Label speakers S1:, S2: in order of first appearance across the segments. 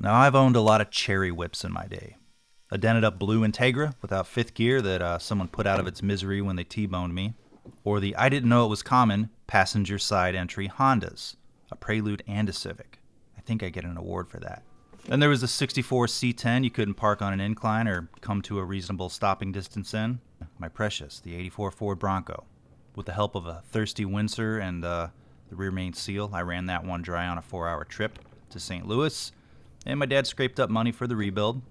S1: Now, I've owned a lot of cherry whips in my day. A dented up blue Integra without fifth gear that someone put out of its misery when they T-boned me. Or the I didn't know it was common passenger side entry Hondas. A Prelude and a Civic. I think I get an award for that. Then there was the 64 C10 you couldn't park on an incline or come to a reasonable stopping distance in. My precious, the 84 Ford Bronco. With the help of a thirsty Windsor and the rear main seal, I ran that one dry on a 4-hour trip to St. Louis, and my dad scraped up money for the rebuild.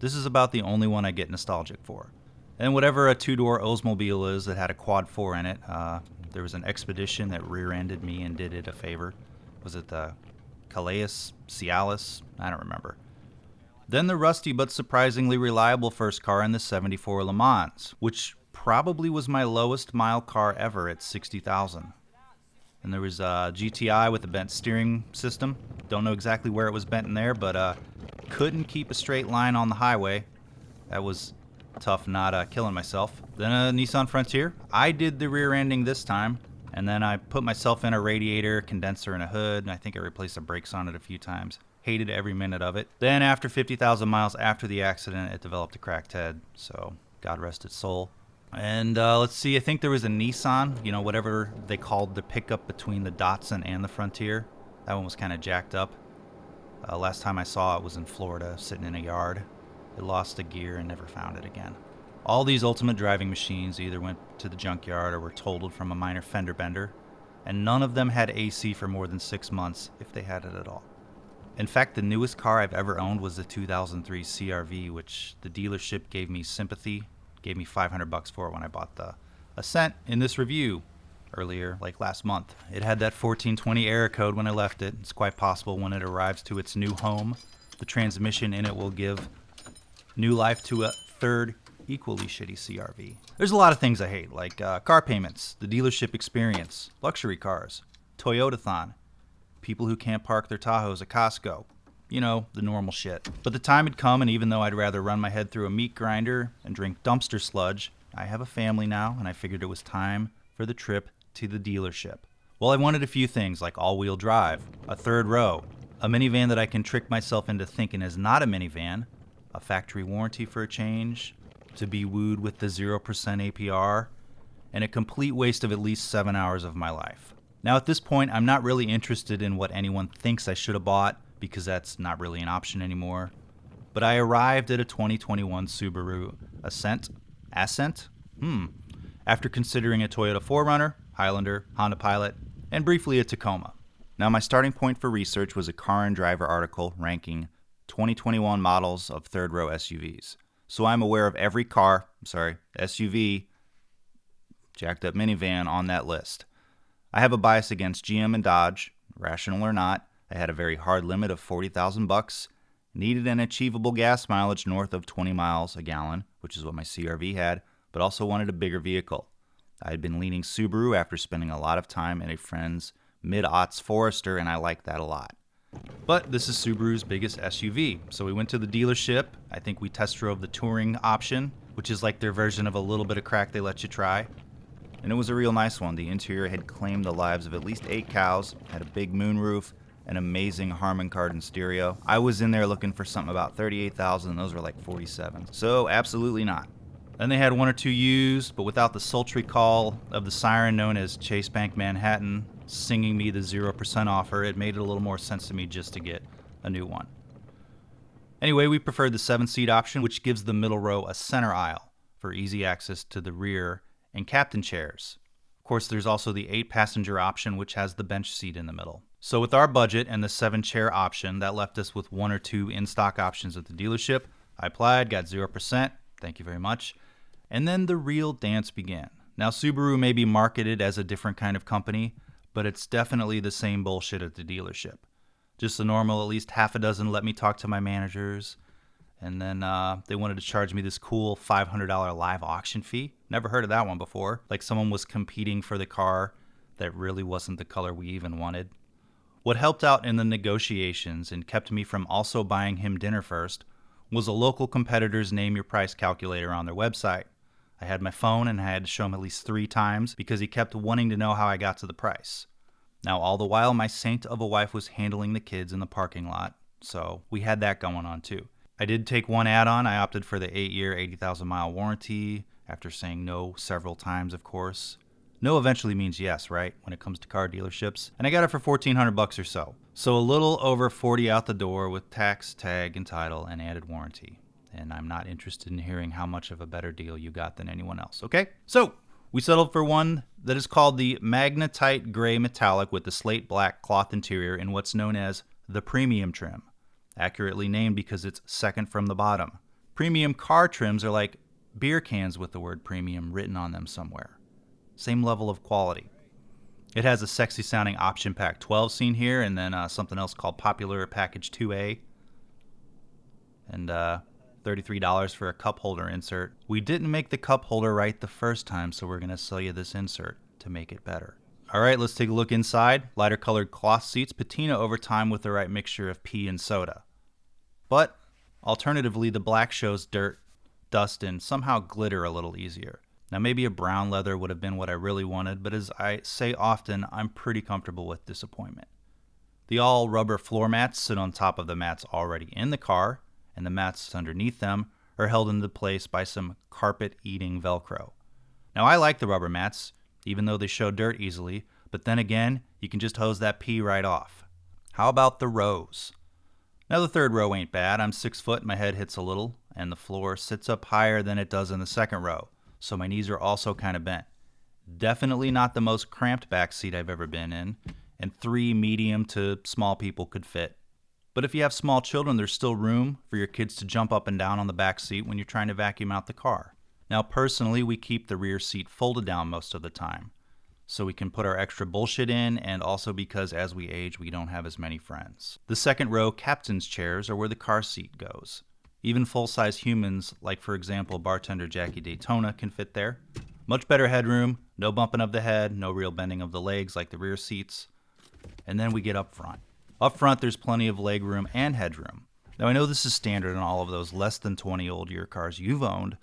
S1: This is about the only one I get nostalgic for. And whatever a two-door Oldsmobile is that had a quad 4 in it, there was an Expedition that rear-ended me and did it a favor. Was it the Calais, Cialis? I don't remember. Then the rusty but surprisingly reliable first car in the 74 Le Mans, which probably was my lowest mile car ever at 60,000. And there was a GTI with a bent steering system. Don't know exactly where it was bent in there, but couldn't keep a straight line on the highway. That was tough not killing myself. Then a Nissan Frontier. I did the rear ending this time. And then I put myself in a radiator, condenser, and a hood. And I think I replaced the brakes on it a few times. Hated every minute of it. Then after 50,000 miles after the accident, it developed a cracked head. So God rest its soul. And let's see, I think there was a Nissan, whatever they called the pickup between the Datsun and the Frontier. That one was kind of jacked up. Last time I saw it was in Florida, sitting in a yard. It lost a gear and never found it again. All these ultimate driving machines either went to the junkyard or were totaled from a minor fender bender, and none of them had AC for more than 6 months, if they had it at all. In fact, the newest car I've ever owned was the 2003 CR-V, which the dealership gave me sympathy. Gave me $500 for it when I bought the Ascent in this review earlier, like last month. It had that 1420 error code when I left it. It's quite possible when it arrives to its new home, the transmission in it will give new life to a third equally shitty CR-V. There's a lot of things I hate, like car payments, the dealership experience, luxury cars, Toyotathon, people who can't park their Tahoes at Costco. The normal shit. But the time had come, and even though I'd rather run my head through a meat grinder and drink dumpster sludge, I have a family now, and I figured it was time for the trip to the dealership. Well, I wanted a few things like all-wheel drive, a third row, a minivan that I can trick myself into thinking is not a minivan, a factory warranty for a change, to be wooed with the 0% APR, and a complete waste of at least 7 hours of my life. Now at this point, I'm not really interested in what anyone thinks I should have bought, because that's not really an option anymore. But I arrived at a 2021 Subaru Ascent, after considering a Toyota 4Runner, Highlander, Honda Pilot, and briefly a Tacoma. Now my starting point for research was a Car and Driver article ranking 2021 models of third row SUVs. So I'm aware of every SUV, jacked up minivan on that list. I have a bias against GM and Dodge, rational or not. I had a very hard limit of $40,000, needed an achievable gas mileage north of 20 miles a gallon, which is what my CR-V had, but also wanted a bigger vehicle. I had been leaning Subaru after spending a lot of time in a friend's mid-aughts Forester, and I liked that a lot. But this is Subaru's biggest SUV, so we went to the dealership. I think we test drove the touring option, which is like their version of a little bit of crack they let you try. And it was a real nice one. The interior had claimed the lives of at least 8 cows, had a big moonroof, an amazing Harman Kardon stereo. I was in there looking for something about 38,000, and those were like 47. So absolutely not. Then they had 1 or 2 used, but without the sultry call of the siren known as Chase Bank Manhattan singing me the 0% offer, it made it a little more sense to me just to get a new one. Anyway, we preferred the 7-seat option, which gives the middle row a center aisle for easy access to the rear and captain chairs. Of course, there's also the 8-passenger option, which has the bench seat in the middle. So with our budget and the 7-chair option, that left us with 1 or 2 in-stock options at the dealership. I applied, got 0%, thank you very much. And then the real dance began. Now, Subaru may be marketed as a different kind of company, but it's definitely the same bullshit at the dealership. Just the normal, at least half a dozen let me talk to my managers. And then they wanted to charge me this cool $500 live auction fee. Never heard of that one before. Like someone was competing for the car that really wasn't the color we even wanted. What helped out in the negotiations and kept me from also buying him dinner first was a local competitor's name your price calculator on their website. I had my phone and I had to show him at least 3 times because he kept wanting to know how I got to the price. Now, all the while, my saint of a wife was handling the kids in the parking lot, so we had that going on too. I did take one add-on. I opted for the 8-year, 80,000-mile warranty after saying no several times, of course. No eventually means yes, right, when it comes to car dealerships. And I got it for $1,400 or so. So a little over $40 out the door with tax, tag, and title, and added warranty. And I'm not interested in hearing how much of a better deal you got than anyone else, okay? So we settled for one that is called the Magnetite Gray Metallic with the slate black cloth interior in what's known as the premium trim. Accurately named because it's second from the bottom. Premium car trims are like beer cans with the word premium written on them somewhere. Same level of quality. It has a sexy sounding option pack 12 seen here, and then something else called Popular Package 2A. And $33 for a cup holder insert. We didn't make the cup holder right the first time, so we're going to sell you this insert to make it better. Alright, let's take a look inside. Lighter colored cloth seats, patina over time with the right mixture of pee and soda. But, alternatively, the black shows dirt, dust, and somehow glitter a little easier. Now maybe a brown leather would have been what I really wanted, but as I say often, I'm pretty comfortable with disappointment. The all rubber floor mats sit on top of the mats already in the car, and the mats underneath them are held into place by some carpet-eating Velcro. Now I like the rubber mats, even though they show dirt easily, but then again, you can just hose that pee right off. How about the rows? Now the third row ain't bad. I'm 6 foot, my head hits a little, and the floor sits up higher than it does in the second row, so my knees are also kind of bent. Definitely not the most cramped back seat I've ever been in, and 3 medium to small people could fit. But if you have small children, there's still room for your kids to jump up and down on the back seat when you're trying to vacuum out the car. Now personally, we keep the rear seat folded down most of the time, so we can put our extra bullshit in, and also because as we age, we don't have as many friends. The second row captain's chairs are where the car seat goes. Even full-size humans, like for example bartender Jackie Daytona, can fit there. Much better headroom, no bumping of the head, no real bending of the legs like the rear seats. And then we get up front. Up front, there's plenty of leg room and headroom. Now I know this is standard on all of those less than 20 old year cars you've owned,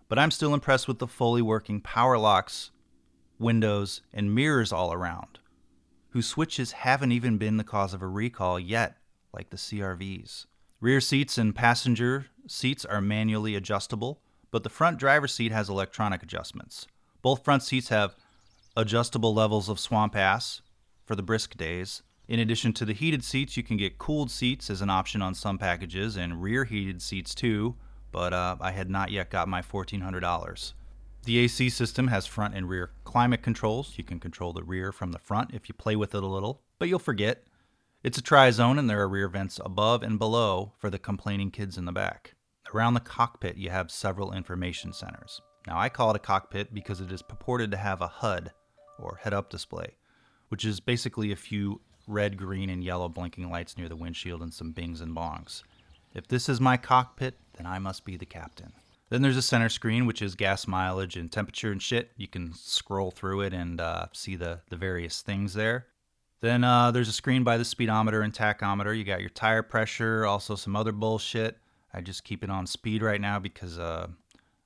S1: but I'm still impressed with the fully working power locks, windows, and mirrors all around, whose switches haven't even been the cause of a recall yet, like the CR-Vs. Rear seats and passenger seats are manually adjustable, but the front driver's seat has electronic adjustments. Both front seats have adjustable levels of swamp ass for the brisk days. In addition to the heated seats, you can get cooled seats as an option on some packages, and rear heated seats too, but I had not yet got my $1,400. The AC system has front and rear climate controls. You can control the rear from the front if you play with it a little, but you'll forget. It's a tri-zone and there are rear vents above and below for the complaining kids in the back. Around the cockpit, you have several information centers. Now I call it a cockpit because it is purported to have a HUD, or head-up display, which is basically a few red, green, and yellow blinking lights near the windshield and some bings and bongs. If this is my cockpit, then I must be the captain. Then there's a center screen, which is gas mileage and temperature and shit. You can scroll through it and see the various things there. Then there's a screen by the speedometer and tachometer. You got your tire pressure, also some other bullshit. I just keep it on speed right now because, I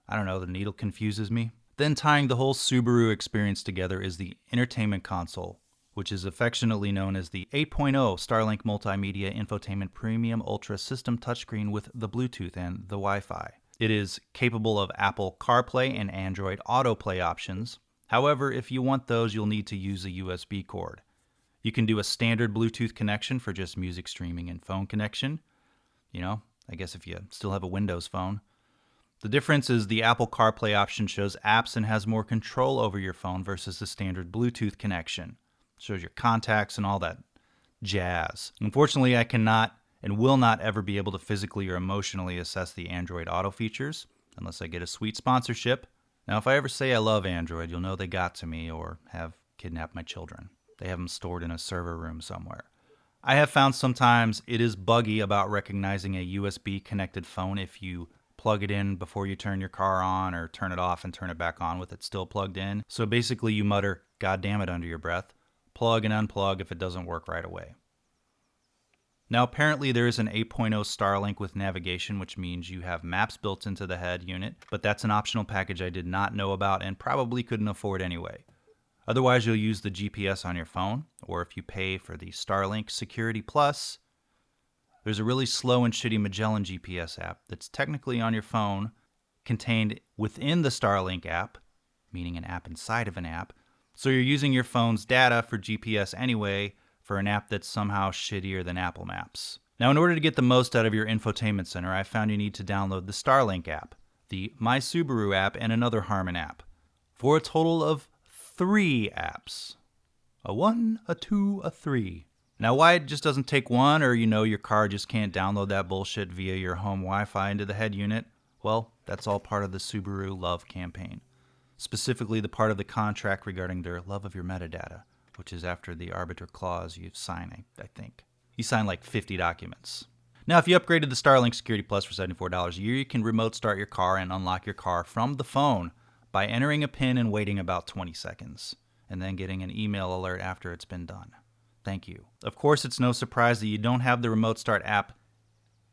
S1: don't know, the needle confuses me. Then tying the whole Subaru experience together is the entertainment console, which is affectionately known as the 8.0 Starlink Multimedia Infotainment Premium Ultra System touchscreen with the Bluetooth and the Wi-Fi. It is capable of Apple CarPlay and Android Autoplay options. However, if you want those, you'll need to use a USB cord. You can do a standard Bluetooth connection for just music streaming and phone connection. You know, I guess if you still have a Windows phone. The difference is the Apple CarPlay option shows apps and has more control over your phone versus the standard Bluetooth connection. It shows your contacts and all that jazz. Unfortunately, I cannot and will not ever be able to physically or emotionally assess the Android Auto features unless I get a sweet sponsorship. Now, if I ever say I love Android, you'll know they got to me or have kidnapped my children. They have them stored in a server room somewhere. I have found sometimes it is buggy about recognizing a USB connected phone if you plug it in before you turn your car on or turn it off and turn it back on with it still plugged in. So basically you mutter, "God damn it," under your breath. Plug and unplug if it doesn't work right away. Now apparently there is an 8.0 Starlink with navigation, which means you have maps built into the head unit, but that's an optional package I did not know about and probably couldn't afford anyway. Otherwise you'll use the GPS on your phone, or if you pay for the Starlink Security Plus, There's a really slow and shitty Magellan GPS app that's technically on your phone, contained within the Starlink app, meaning an app inside of an app. So you're using your phone's data for GPS anyway for an app that's somehow shittier than Apple Maps. Now, in order to get the most out of your infotainment center, I found you need to download the Starlink app, the My Subaru app, and another Harman app, for a total of 3 apps. A 1, a 2, a 3. Now, why it just doesn't take one, or your car just can't download that bullshit via your home Wi-Fi into the head unit? Well, that's all part of the Subaru Love campaign. Specifically, the part of the contract regarding their love of your metadata, which is after the arbiter clause you sign, I think. You sign like 50 documents. Now, if you upgraded the Starlink Security Plus for $74 a year, you can remote start your car and unlock your car from the phone by entering a PIN and waiting about 20 seconds, and then getting an email alert after it's been done. Thank you. Of course, it's no surprise that you don't have the remote start app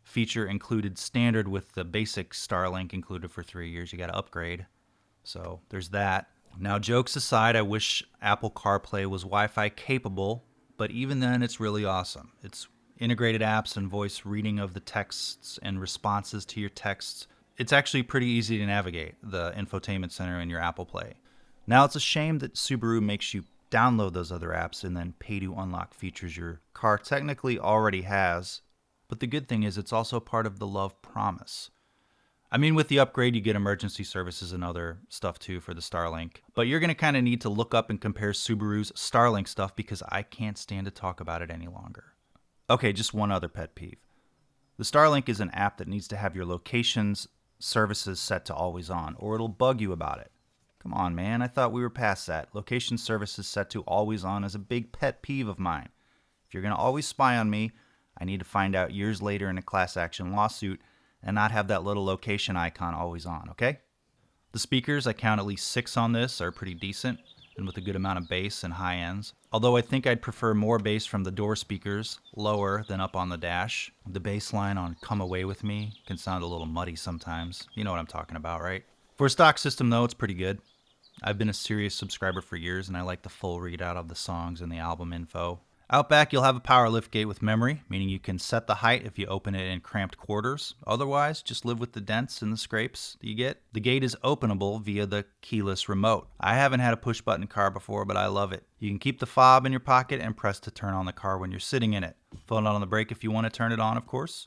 S1: feature included standard with the basic Starlink included for 3 years. You got to upgrade. So there's that. Now, jokes aside, I wish Apple CarPlay was Wi-Fi capable, but even then, it's really awesome. It's integrated apps and voice reading of the texts and responses to your texts. It's actually pretty easy to navigate the infotainment center in your Apple Play. Now, it's a shame that Subaru makes you download those other apps and then pay to unlock features your car technically already has. But the good thing is it's also part of the love promise. I mean, with the upgrade, you get emergency services and other stuff too for the Starlink. But you're going to kind of need to look up and compare Subaru's Starlink stuff because I can't stand to talk about it any longer. Okay, just one other pet peeve. The Starlink is an app that needs to have your location's services set to always on, or it'll bug you about it. Come on, man, I thought we were past that. Location services set to always on is a big pet peeve of mine. If you're going to always spy on me, I need to find out years later in a class action lawsuit and not have that little location icon always on, okay? The speakers, I count at least 6 on this, are pretty decent and with a good amount of bass and high ends. Although I think I'd prefer more bass from the door speakers, lower than up on the dash. The bass line on Come Away With Me can sound a little muddy sometimes. You know what I'm talking about, right? For a stock system though, it's pretty good. I've been a serious subscriber for years and I like the full readout of the songs and the album info. Out back, you'll have a power lift gate with memory, meaning you can set the height if you open it in cramped quarters. Otherwise, just live with the dents and the scrapes that you get. The gate is openable via the keyless remote. I haven't had a push-button car before, but I love it. You can keep the fob in your pocket and press to turn on the car when you're sitting in it. Fold on the brake if you want to turn it on, of course.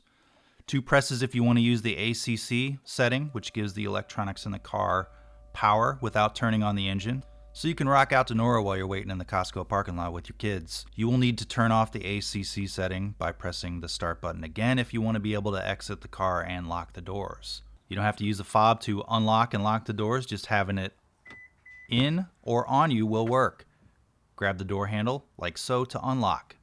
S1: 2 presses if you want to use the ACC setting, which gives the electronics in the car power without turning on the engine. So you can rock out to Nora while you're waiting in the Costco parking lot with your kids. You will need to turn off the ACC setting by pressing the start button again if you want to be able to exit the car and lock the doors. You don't have to use the fob to unlock and lock the doors, just having it in or on you will work. Grab the door handle like so to unlock,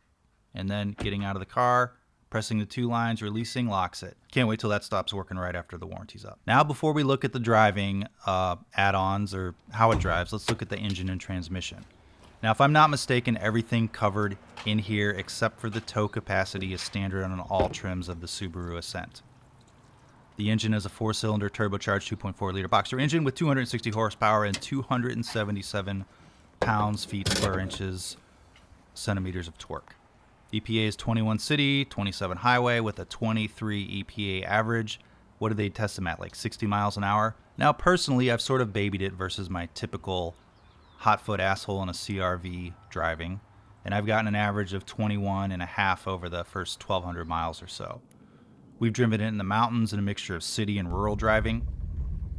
S1: and then getting out of the car, pressing the 2 lines, releasing, locks it. Can't wait till that stops working right after the warranty's up. Now, before we look at the driving add-ons or how it drives, let's look at the engine and transmission. Now, if I'm not mistaken, everything covered in here except for the tow capacity is standard on all trims of the Subaru Ascent. The engine is a 4-cylinder turbocharged 2.4-liter boxer engine with 260 horsepower and 277 pounds-feet per inches centimeters of torque. EPA is 21 city, 27 highway with a 23 EPA average. What do they test them at, like 60 miles an hour? Now, personally, I've sort of babied it versus my typical hot foot asshole in a CRV driving, and I've gotten an average of 21 and a half over the first 1,200 miles or so. We've driven it in the mountains in a mixture of city and rural driving,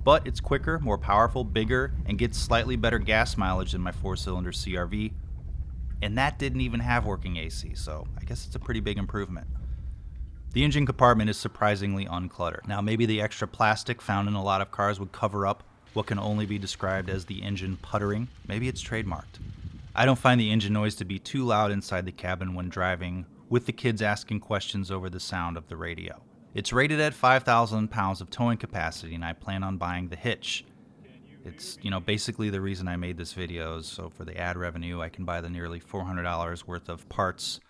S1: but it's quicker, more powerful, bigger, and gets slightly better gas mileage than my 4-cylinder CRV. And that didn't even have working AC, so I guess it's a pretty big improvement. The engine compartment is surprisingly uncluttered. Now, maybe the extra plastic found in a lot of cars would cover up what can only be described as the engine puttering. Maybe it's trademarked. I don't find the engine noise to be too loud inside the cabin when driving, with the kids asking questions over the sound of the radio. It's rated at 5,000 pounds of towing capacity, and I plan on buying the hitch. It's, basically the reason I made this video is so for the ad revenue, I can buy the nearly $400 worth of parts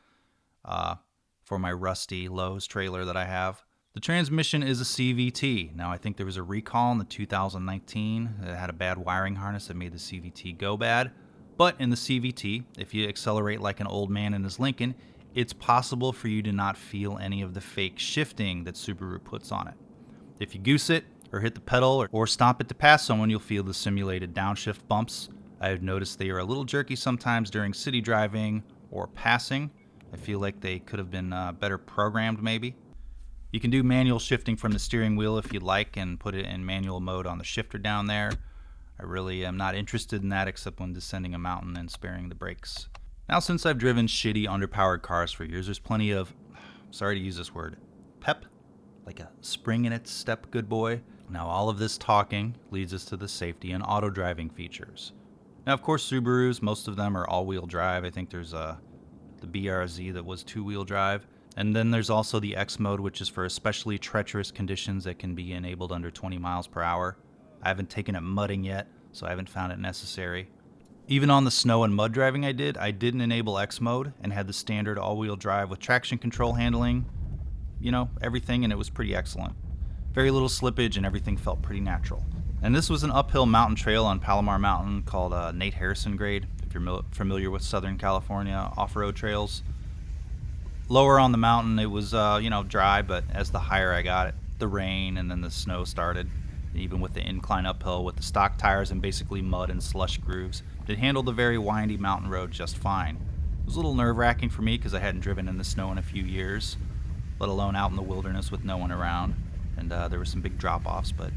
S1: for my rusty Lowe's trailer that I have. The transmission is a CVT. Now, I think there was a recall in the 2019 that had a bad wiring harness that made the CVT go bad. But in the CVT, if you accelerate like an old man in his Lincoln, it's possible for you to not feel any of the fake shifting that Subaru puts on it. If you goose it, or hit the pedal, or stomp it to pass someone, you'll feel the simulated downshift bumps. I have noticed they are a little jerky sometimes during city driving or passing. I feel like they could have been better programmed maybe. You can do manual shifting from the steering wheel if you'd like and put it in manual mode on the shifter down there. I really am not interested in that except when descending a mountain and sparing the brakes. Now, since I've driven shitty underpowered cars for years, there's plenty of, sorry to use this word, pep, like a spring in its step, good boy. Now, all of this talking leads us to the safety and auto driving features. Now, of course, Subarus, most of them are all-wheel drive. I think there's the BRZ that was two-wheel drive. And then there's also the X mode, which is for especially treacherous conditions that can be enabled under 20 miles per hour. I haven't taken it mudding yet, so I haven't found it necessary. Even on the snow and mud driving I didn't enable X mode and had the standard all-wheel drive with traction control handling, everything, and it was pretty excellent. Very little slippage and everything felt pretty natural. And this was an uphill mountain trail on Palomar Mountain called Nate Harrison grade, if you're familiar with Southern California off-road trails. Lower on the mountain, it was, dry, but as the higher I got it, the rain and then the snow started. Even with the incline uphill with the stock tires and basically mud and slush grooves, it handled the very windy mountain road just fine. It was a little nerve-wracking for me because I hadn't driven in the snow in a few years, let alone out in the wilderness with no one around. And there were some big drop-offs, but,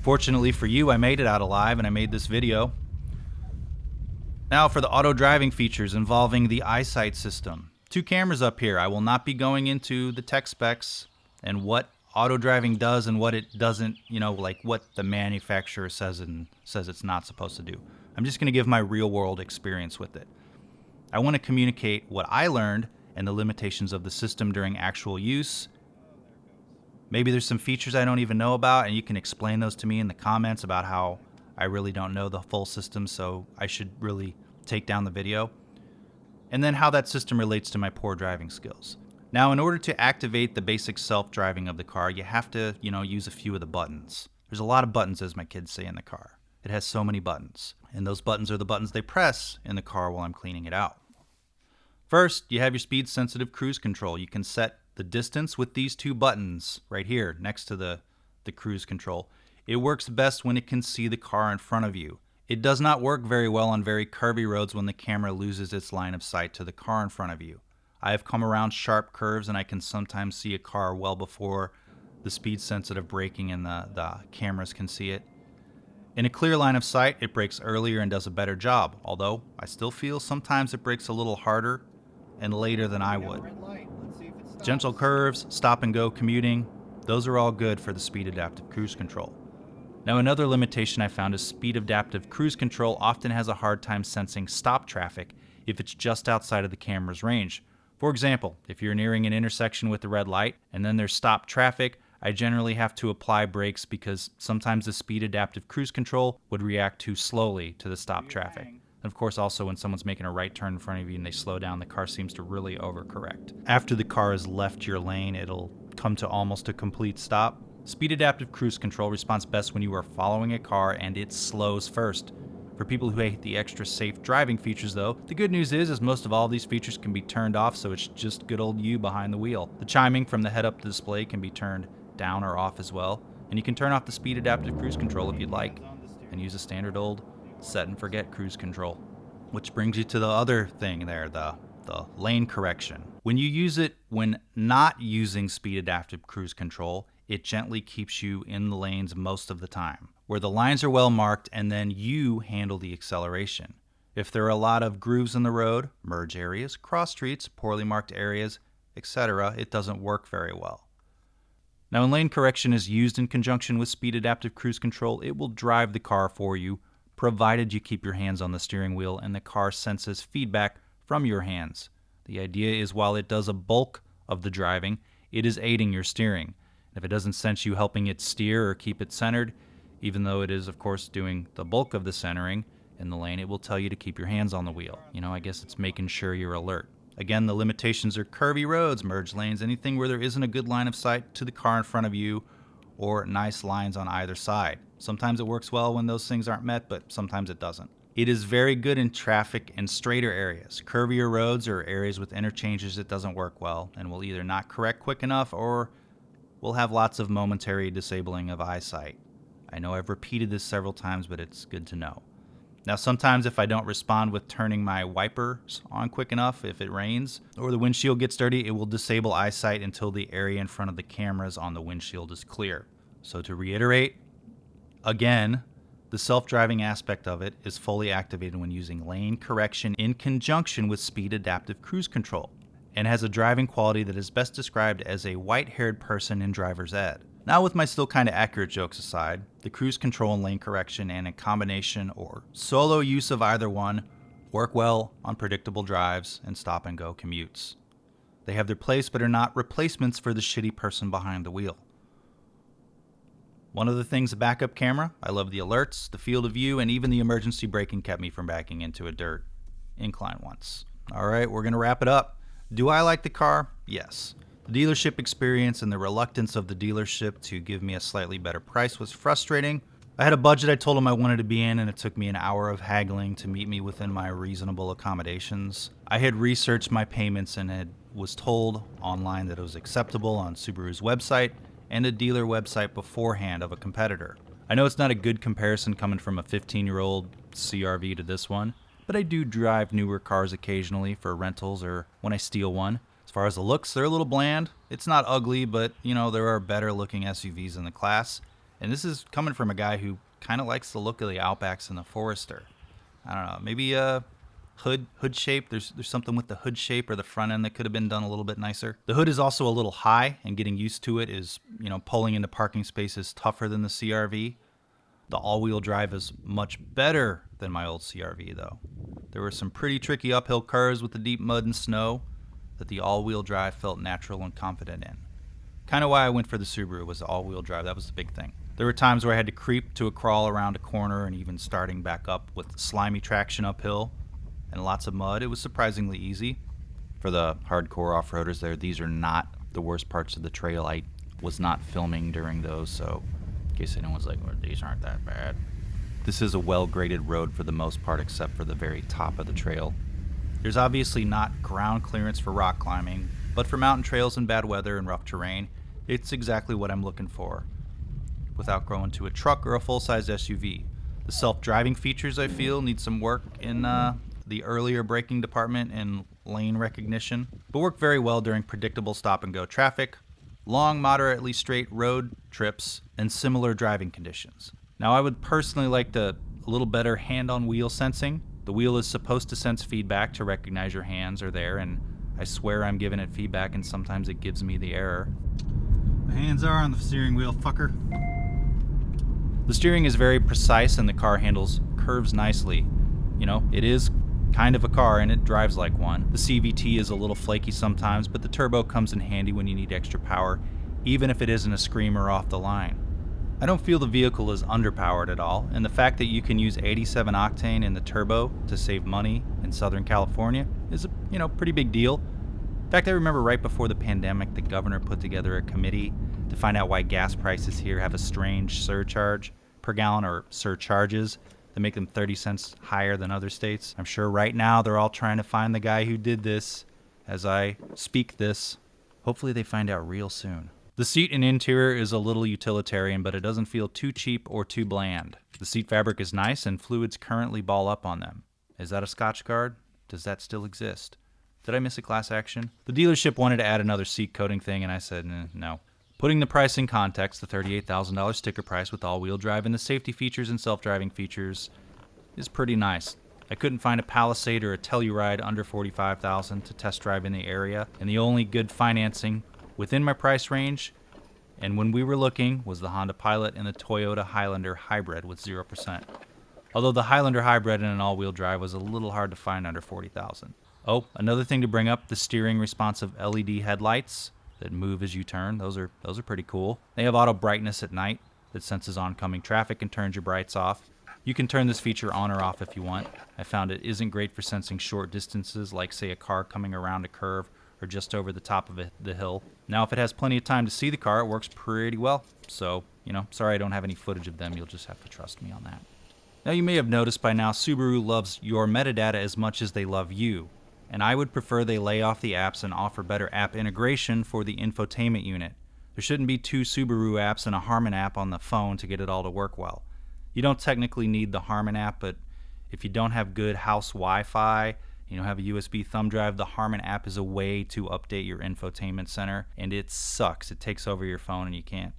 S1: fortunately for you, I made it out alive and I made this video. Now for the auto driving features involving the eyesight system. 2 cameras up here. I will not be going into the tech specs and what auto driving does and what it doesn't, like what the manufacturer says it's not supposed to do. I'm just going to give my real-world experience with it. I want to communicate what I learned and the limitations of the system during actual use. Maybe there's some features I don't even know about, and you can explain those to me in the comments about how I really don't know the full system, so I should really take down the video. And then how that system relates to my poor driving skills. Now, in order to activate the basic self-driving of the car, you have to, use a few of the buttons. There's a lot of buttons, as my kids say in the car. It has so many buttons. And those buttons are the buttons they press in the car while I'm cleaning it out. First, you have your speed-sensitive cruise control. You can set the distance with these 2 buttons right here next to the cruise control. It works best when it can see the car in front of you. It does not work very well on very curvy roads when the camera loses its line of sight to the car in front of you. I have come around sharp curves and I can sometimes see a car well before the speed-sensitive braking and the cameras can see it. In a clear line of sight, it brakes earlier and does a better job, although I still feel sometimes it brakes a little harder and later than I would. Gentle curves, stop and go commuting, those are all good for the speed adaptive cruise control. Now, another limitation I found is speed adaptive cruise control often has a hard time sensing stop traffic if it's just outside of the camera's range. For example, if you're nearing an intersection with a red light and then there's stop traffic, I generally have to apply brakes because sometimes the speed adaptive cruise control would react too slowly to the stop traffic. And of course, also when someone's making a right turn in front of you and they slow down, the car seems to really overcorrect. After the car has left your lane, it'll come to almost a complete stop. Speed adaptive cruise control responds best when you are following a car and it slows first. For people who hate the extra safe driving features though, the good news is most of all these features can be turned off, so it's just good old you behind the wheel. The chiming from the head-up display can be turned down or off as well, and you can turn off the speed adaptive cruise control if you'd like, and use a standard old set and forget cruise control. Which brings you to the other thing there, the lane correction. When you use it when not using speed adaptive cruise control, it gently keeps you in the lanes most of the time, where the lines are well marked and then you handle the acceleration. If there are a lot of grooves in the road, merge areas, cross streets, poorly marked areas, etc., it doesn't work very well. Now, when lane correction is used in conjunction with speed adaptive cruise control, it will drive the car for you, provided you keep your hands on the steering wheel and the car senses feedback from your hands. The idea is while it does a bulk of the driving, it is aiding your steering. If it doesn't sense you helping it steer or keep it centered, even though it is, of course, doing the bulk of the centering in the lane, it will tell you to keep your hands on the wheel. I guess it's making sure you're alert. Again, the limitations are curvy roads, merge lanes, anything where there isn't a good line of sight to the car in front of you, or nice lines on either side. Sometimes it works well when those things aren't met, but sometimes it doesn't. It is very good in traffic and straighter areas. Curvier roads or areas with interchanges it doesn't work well and will either not correct quick enough or will have lots of momentary disabling of eyesight. I know I've repeated this several times, but it's good to know. Now, sometimes if I don't respond with turning my wipers on quick enough, if it rains or the windshield gets dirty, it will disable eyesight until the area in front of the cameras on the windshield is clear. So to reiterate, again, the self-driving aspect of it is fully activated when using lane correction in conjunction with speed adaptive cruise control, and has a driving quality that is best described as a white-haired person in driver's ed. Now, with my still kind of accurate jokes aside, the cruise control and lane correction and a combination or solo use of either one work well on predictable drives and stop-and-go commutes. They have their place but are not replacements for the shitty person behind the wheel. One of the things, a backup camera. I love the alerts, the field of view, and even the emergency braking kept me from backing into a dirt incline once. All right, we're going to wrap it up. Do I like the car? Yes. The dealership experience and the reluctance of the dealership to give me a slightly better price was frustrating. I had a budget I told them I wanted to be in, and it took me an hour of haggling to meet me within my reasonable accommodations. I had researched my payments and was told online that it was acceptable on Subaru's website and a dealer website beforehand of a competitor. I know it's not a good comparison coming from a 15-year-old CRV to this one, but I do drive newer cars occasionally for rentals or when I steal one. As far as the looks, they're a little bland. It's not ugly, but there are better looking SUVs in the class. And this is coming from a guy who kind of likes the look of the Outbacks and the Forester. I don't know, maybe hood shape. There's something with the hood shape or the front end that could have been done a little bit nicer. The hood is also a little high, and getting used to it is, pulling into parking spaces tougher than the CRV. The all-wheel drive is much better than my old CRV, though. There were some pretty tricky uphill curves with the deep mud and snow that the all-wheel drive felt natural and confident in. Kind of why I went for the Subaru was the all-wheel drive. That was the big thing. There were times where I had to creep to a crawl around a corner and even starting back up with slimy traction uphill and lots of mud. It was surprisingly easy. For the hardcore off-roaders there, these are not the worst parts of the trail. I was not filming during those, so in case anyone's like, well, these aren't that bad. This is a well-graded road for the most part, except for the very top of the trail. There's obviously not ground clearance for rock climbing, but for mountain trails in bad weather and rough terrain, it's exactly what I'm looking for, without growing to a truck or a full-size SUV. The self-driving features, I feel, need some work in the earlier braking department and lane recognition, but work very well during predictable stop-and-go traffic, long, moderately straight road trips, and similar driving conditions. Now, I would personally like a little better hand-on-wheel sensing. The wheel is supposed to sense feedback to recognize your hands are there, and I swear I'm giving it feedback, and sometimes it gives me the error. My hands are on the steering wheel, fucker. The steering is very precise, and the car handles curves nicely. It is kind of a car, and it drives like one. The CVT is a little flaky sometimes, but the turbo comes in handy when you need extra power, even if it isn't a screamer off the line. I don't feel the vehicle is underpowered at all, and the fact that you can use 87 octane in the turbo to save money in Southern California is a pretty big deal. In fact, I remember right before the pandemic, the governor put together a committee to find out why gas prices here have a strange surcharge per gallon, or surcharges that make them 30 cents higher than other states. I'm sure right now they're all trying to find the guy who did this as I speak this. Hopefully they find out real soon. The seat and interior is a little utilitarian, but it doesn't feel too cheap or too bland. The seat fabric is nice, and fluids currently ball up on them. Is that a Scotch Guard? Does that still exist? Did I miss a class action? The dealership wanted to add another seat coating thing, and I said, no. Putting the price in context, the $38,000 sticker price with all-wheel drive and the safety features and self-driving features is pretty nice. I couldn't find a Palisade or a Telluride under $45,000 to test drive in the area, and the only good financing within my price range, and when we were looking, was the Honda Pilot and the Toyota Highlander Hybrid with 0%. Although the Highlander Hybrid and an all-wheel drive was a little hard to find under $40,000. Oh, another thing to bring up, the steering responsive LED headlights that move as you turn. Those are pretty cool. They have auto brightness at night that senses oncoming traffic and turns your brights off. You can turn this feature on or off if you want. I found it isn't great for sensing short distances, like say a car coming around a curve or just over the top of the hill. Now, if it has plenty of time to see the car, it works pretty well. So, sorry I don't have any footage of them. You'll just have to trust me on that. Now you may have noticed by now Subaru loves your metadata as much as they love you, and I would prefer they lay off the apps and offer better app integration for the infotainment unit. There shouldn't be 2 Subaru apps and a Harman app on the phone to get it all to work well. You don't technically need the Harman app, but if you don't have good house Wi-Fi, you don't have a USB thumb drive, the Harman app is a way to update your infotainment center, and it sucks. It takes over your phone and you can't,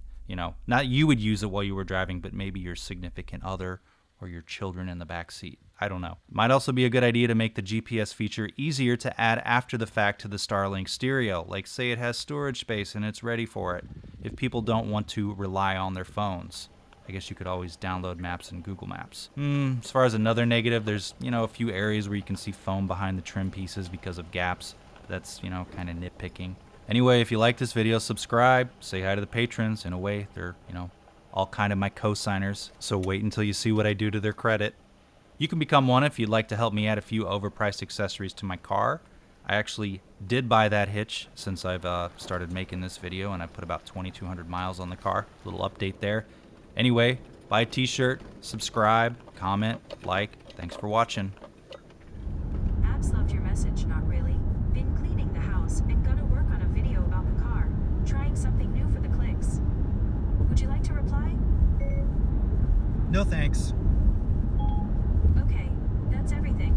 S1: not you would use it while you were driving, but maybe your significant other or your children in the back seat. I don't know. Might also be a good idea to make the GPS feature easier to add after the fact to the Starlink stereo, like say it has storage space and it's ready for it, if people don't want to rely on their phones. I guess you could always download maps in Google Maps. As far as another negative, there's, a few areas where you can see foam behind the trim pieces because of gaps. That's, kind of nitpicking. Anyway, if you like this video, subscribe, say hi to the patrons. In a way, they're, all kind of my co-signers, so wait until you see what I do to their credit. You can become one if you'd like to help me add a few overpriced accessories to my car. I actually did buy that hitch since I've started making this video, and I put about 2,200 miles on the car. Little update there. Anyway, buy a t-shirt, subscribe, comment, like. Thanks for watching.
S2: Abs loved your message, not really. Been cleaning the house and gonna work on a video about the car. Trying something new for the clicks. Would you like to reply?
S1: No thanks.
S2: Okay, that's everything.